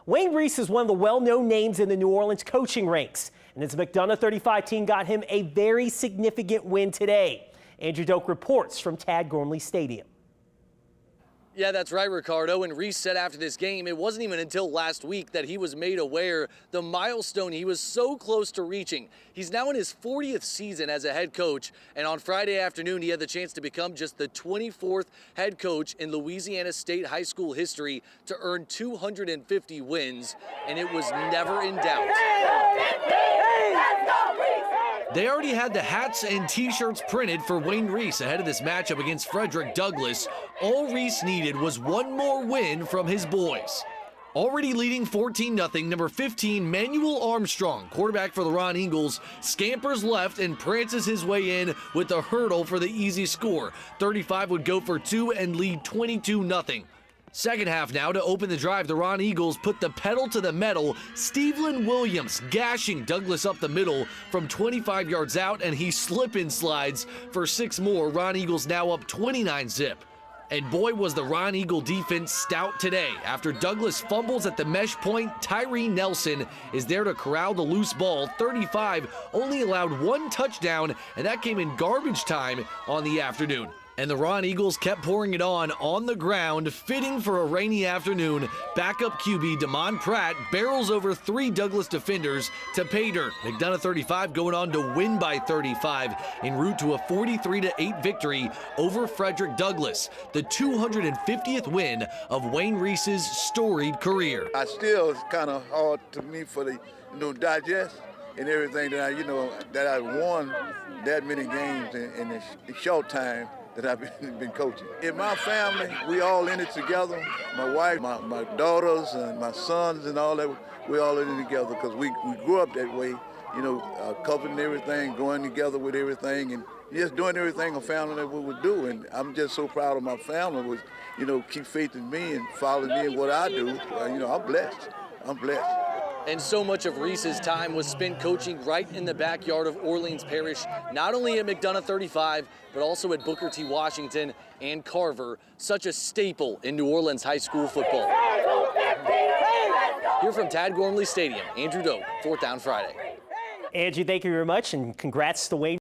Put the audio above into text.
Wayne Reese is one of the well-known names in the New Orleans coaching ranks, and his McDonogh 35 team got him a very significant win today. Andrew Doak reports from Tad Gormley Stadium. Yeah, that's right, Ricardo. And Reese said after this game, it wasn't even until last week that he was made aware the milestone he was so close to reaching. He's now in his 40th season as a head coach, and on Friday afternoon, he had the chance to become just the 24th head coach in Louisiana State high school history to earn 250 wins, and it was never in doubt. They already had the hats and t-shirts printed for Wayne Reese ahead of this matchup against Frederick Douglass. All Reese needed was one more win from his boys. Already leading 14-0, number 15, Manuel Armstrong, quarterback for the Ron Eagles, scampers left and prances his way in with the hurdle for the easy score. 35 would go for 2 and lead 22-0. Second half now to open the drive, the Ron Eagles put the pedal to the metal. Steveland Williams gashing Douglass up the middle from 25 yards out, and he slip and slides for 6 more. Ron Eagles now up 29-0. And boy, was the Ron Eagle defense stout today. After Douglass fumbles at the mesh point, Tyree Nelson is there to corral the loose ball. 35 only allowed 1 touchdown, and that came in garbage time on the afternoon. And the Ron Eagles kept pouring it on the ground, fitting for a rainy afternoon. Backup QB Damon Pratt barrels over 3 Douglass defenders to pay dirt. McDonogh 35 going on to win by 35 en route to a 43-8 victory over Frederick Douglass, the 250th win of Wayne Reese's storied career. It's kind of hard to me for the digest and everything that I won that many games in a short time that I've been coaching. In my family, we all in it together. My wife, my daughters, and my sons and all that, we all in it together because we grew up that way, covering everything, going together with everything, and just doing everything a family that we would do. And I'm just so proud of my family, with, keep faith in me and follow me in what I do. I'm blessed. I'm blessed. And so much of Reese's time was spent coaching right in the backyard of Orleans Parish, not only at McDonogh 35, but also at Booker T. Washington and Carver, such a staple in New Orleans high school football. Here from Tad Gormley Stadium, Andrew Doak, 4th Down Friday. Angie, thank you very much, and congrats to Wayne.